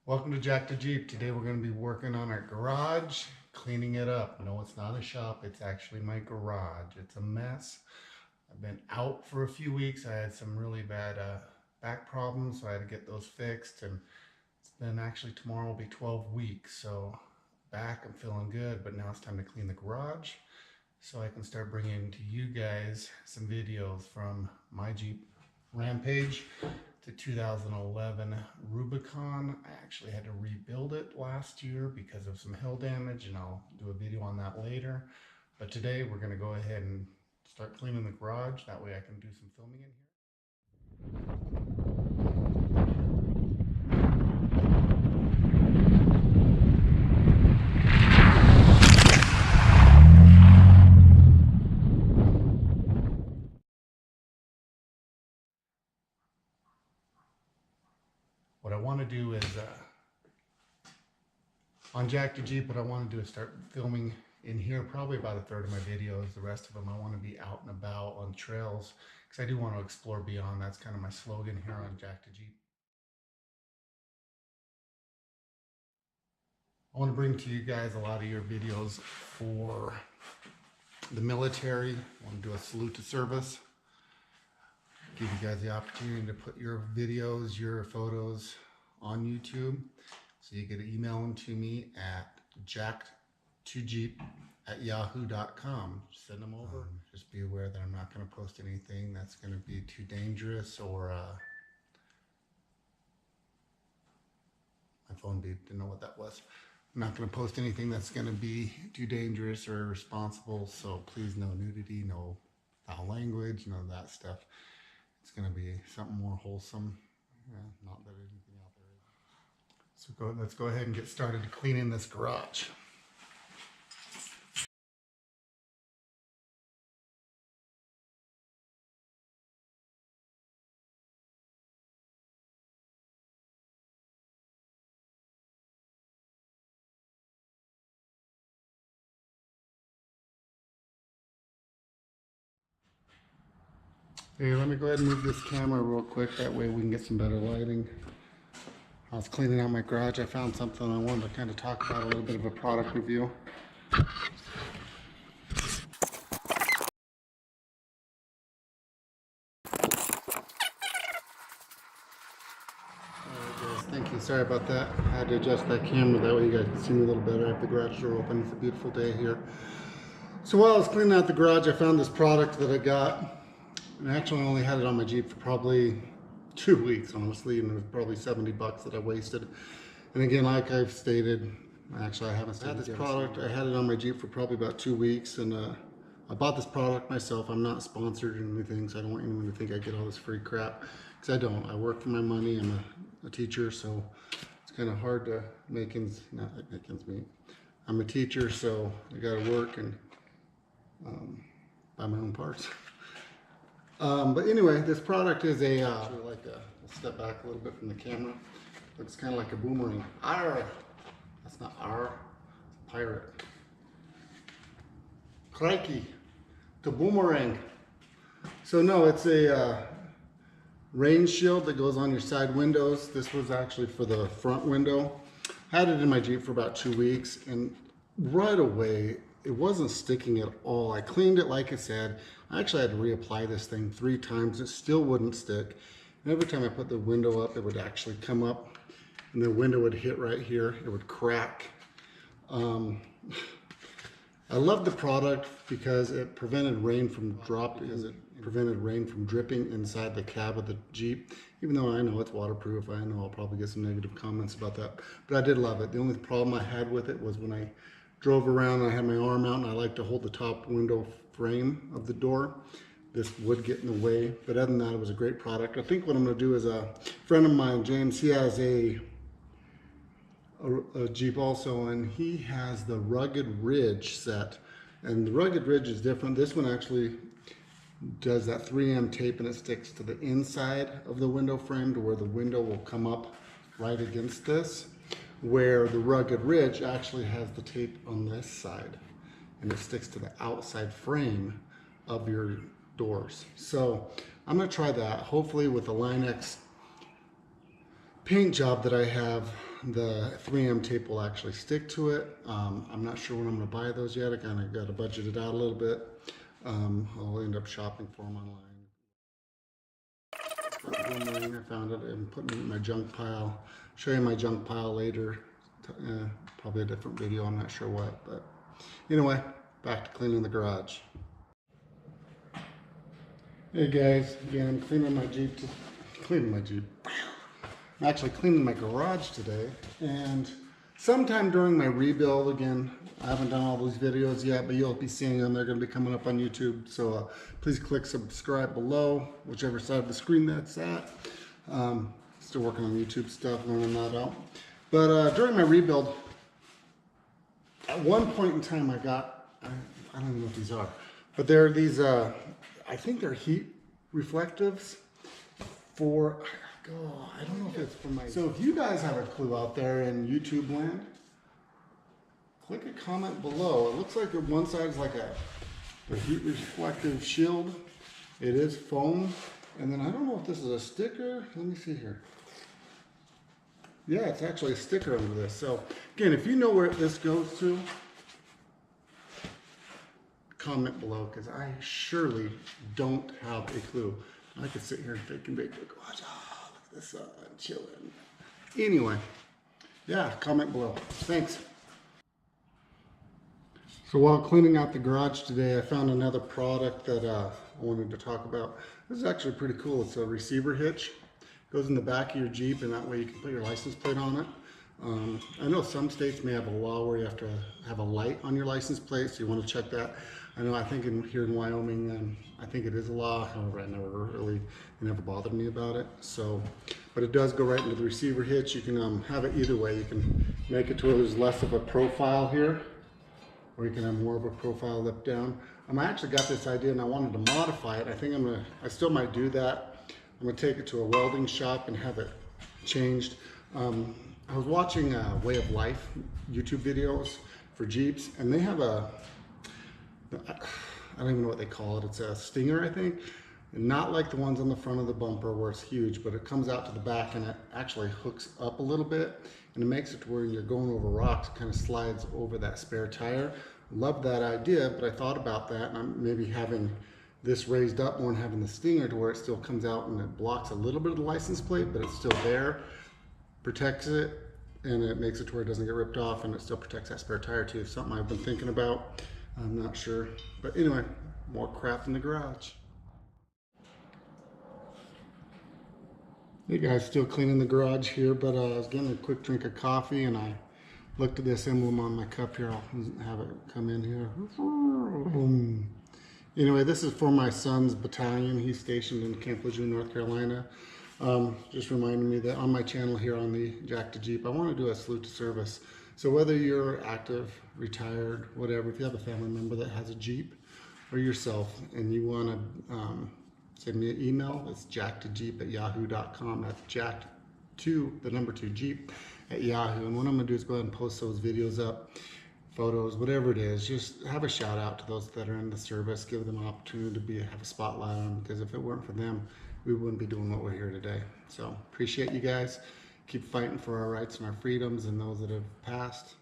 Welcome to Jack the Jeep. Today we're going to be working on our garage, cleaning it up. No, it's not a shop. It's actually my garage. It's a mess. I've been out for a few weeks. I had some really bad back problems, so I had to get those fixed. And it's been actually tomorrow will be 12 weeks. So back, I'm feeling good, but now it's time to clean the garage so I can start bringing to you guys some videos from my Jeep Rampage to 2011 Rubicon. I actually had to rebuild it last year because of some hail damage, and I'll do a video on that later. But today we're going to go ahead and start cleaning the garage. That way I can do some filming in here. What I want to do is, on Jack the Jeep, what I want to do is start filming in here, probably about a third of my videos. The rest of them I want to be out and about on trails, because I do want to explore beyond. That's kind of my slogan here on Jack the Jeep. I want to bring to you guys a lot of your videos for the military. I want to do a salute to service. Give you guys the opportunity to put your videos, your photos on YouTube. So you can email them to me at jack2jeep@yahoo.com. Send them over. Just be aware that I'm not going to post anything that's going to be too dangerous or my phone beeped, didn't know what that was. I'm not going to post anything that's going to be too dangerous or irresponsible. So please, no nudity, no foul language, none of that stuff. It's going to be something more wholesome. Yeah, not that anything out there is. So let's go ahead and get started cleaning this garage. Hey, let me go ahead and move this camera real quick. That way we can get some better lighting. I was cleaning out my garage. I found something I wanted to kind of talk about, a little bit of a product review. Thank you. Sorry about that. I had to adjust that camera. That way you guys can see me a little better. I have the garage door open. It's a beautiful day here. So while I was cleaning out the garage, I found this product that I got. And I actually only had it on my Jeep for probably 2 weeks, honestly, and it was probably 70 bucks that I wasted. And again, like I've stated, actually I haven't stated this product. I had it on my Jeep for probably about 2 weeks, and I bought this product myself. I'm not sponsored or anything, so I don't want anyone to think I get all this free crap, because I don't. I work for my money. I'm a teacher, so it's kind of hard to make ends, not like make ends meet. I'm a teacher, so I got to work and buy my own parts. But anyway, this product is a, like a, I'll step back a little bit from the camera. Looks kind of like a boomerang. Arr! That's not arr, it's a pirate. Crikey, the boomerang. So no, it's a rain shield that goes on your side windows. This was actually for the front window. Had it in my Jeep for about 2 weeks, and right away, it wasn't sticking at all. I cleaned it like I said. I actually had to reapply this thing 3 times. It still wouldn't stick. And every time I put the window up, it would actually come up and the window would hit right here. It would crack. I love the product because it prevented rain from dropping, because it prevented rain from dripping inside the cab of the Jeep. Even though I know it's waterproof, I know I'll probably get some negative comments about that. But I did love it. The only problem I had with it was when I drove around and I had my arm out and I like to hold the top window frame of the door. This would get in the way, but other than that, it was a great product. I think what I'm going to do is a friend of mine, James, he has a Jeep also, and he has the Rugged Ridge set, and the Rugged Ridge is different. This one actually does that 3M tape, and it sticks to the inside of the window frame to where the window will come up right against this, where the Rugged Ridge actually has the tape on this side and it sticks to the outside frame of your doors. So I'm going to try that, hopefully with the Line-X paint job that I have the 3M tape will actually stick to it. I'm not sure when I'm going to buy those yet. I kind of got to budget it out a little bit. I'll end up shopping for them online. I found it and putting it in my junk pile. Show you my junk pile later. Probably a different video, I'm not sure what. But anyway, back to cleaning the garage. Hey guys, again, I'm cleaning my Jeep. I'm actually cleaning my garage today, and sometime during my rebuild, again, I haven't done all those videos yet, but you'll be seeing them. They're going to be coming up on YouTube, so please click subscribe below, whichever side of the screen that's at. Still working on YouTube stuff, learning that out. But during my rebuild, at one point in time, I got, I don't even know what these are, but they're these, I think they're heat reflectives for, I don't know if it's for my... So if you guys have a clue out there in YouTube land, click a comment below. It looks like one side is like a heat reflective shield. It is foam. And then I don't know if this is a sticker. Let me see here. Yeah, it's actually a sticker under this. So again, if you know where this goes to, comment below, because I surely don't have a clue. I could sit here and think and make it go, oh, look at the sun, chilling. Anyway, yeah, comment below. Thanks. So while cleaning out the garage today, I found another product that I wanted to talk about. This is actually pretty cool. It's a receiver hitch. It goes in the back of your Jeep, and that way you can put your license plate on it. I know some states may have a law where you have to have a light on your license plate, so you want to check that. I think here in Wyoming, I think it is a law. However, it never bothered me about it. So, but it does go right into the receiver hitch. You can have it either way. You can make it to where there's less of a profile here, or you can have more of a profile lip down. I actually got this idea and I wanted to modify it. I think I still might do that. I'm gonna take it to a welding shop and have it changed. I was watching Way of Life YouTube videos for Jeeps, and they have I don't even know what they call it. It's a Stinger, I think. And not like the ones on the front of the bumper where it's huge, but it comes out to the back and it actually hooks up a little bit, and it makes it to where you're going over rocks, it kind of slides over that spare tire. Love that idea, but I thought about that, and I'm maybe having this raised up more and having the Stinger to where it still comes out and it blocks a little bit of the license plate, but it's still there, protects it, and it makes it to where it doesn't get ripped off, and it still protects that spare tire too. Something I've been thinking about. I'm not sure, but anyway, more crap in the garage. Hey guys, still cleaning the garage here, but I was getting a quick drink of coffee and I looked at this emblem on my cup here. I'll have it come in here. Boom. Anyway, this is for my son's battalion. He's stationed in Camp Lejeune, North Carolina. Just reminding me that on my channel here on the Jack to Jeep, I want to do a salute to service. So whether you're active, retired, whatever, if you have a family member that has a Jeep, or yourself, and you want to send me an email, it's jacktojeep@yahoo.com. That's jack2 Jeep @Yahoo. And what I'm going to do is go ahead and post those videos up, photos, whatever it is. Just have a shout out to those that are in the service. Give them an opportunity to have a spotlight on them, because if it weren't for them, we wouldn't be doing what we're here today. So appreciate you guys. Keep fighting for our rights and our freedoms, and those that have passed.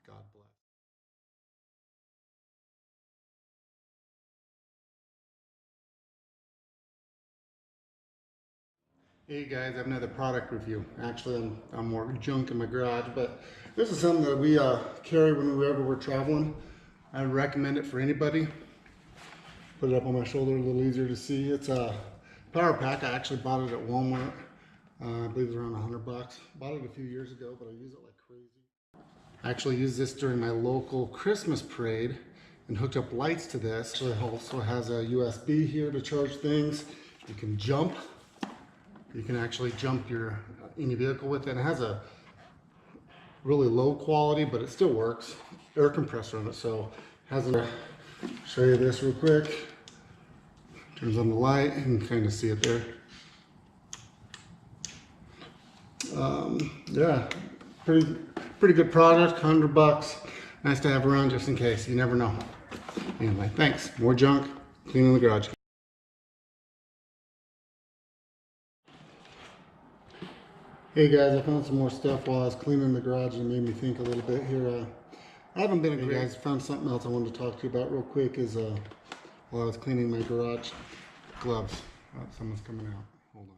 God bless. Hey guys, I have another product review. Actually, I'm more junk in my garage, but this is something that we carry whenever we're traveling. I would recommend it for anybody. Put it up on my shoulder, a little easier to see. It's a power pack. I actually bought it at Walmart. I believe it's around $100. Bought it a few years ago, but I use it like crazy. I actually used this during my local Christmas parade and hooked up lights to this. So it also has a USB here to charge things. You can jump. You can actually jump any vehicle with it. It has a really low quality, but it still works. Air compressor on it, so it has a. Show you this real quick. Turns on the light, and you can kind of see it there. Yeah, pretty good product. $100. Nice to have around just in case. You never know. Anyway, thanks. More junk. Cleaning the garage. Hey guys, I found some more stuff while I was cleaning the garage and it made me think a little bit here. I haven't been a great... Hey guys, found something else I wanted to talk to you about real quick is while I was cleaning my garage, gloves. Oh, someone's coming out. Hold on.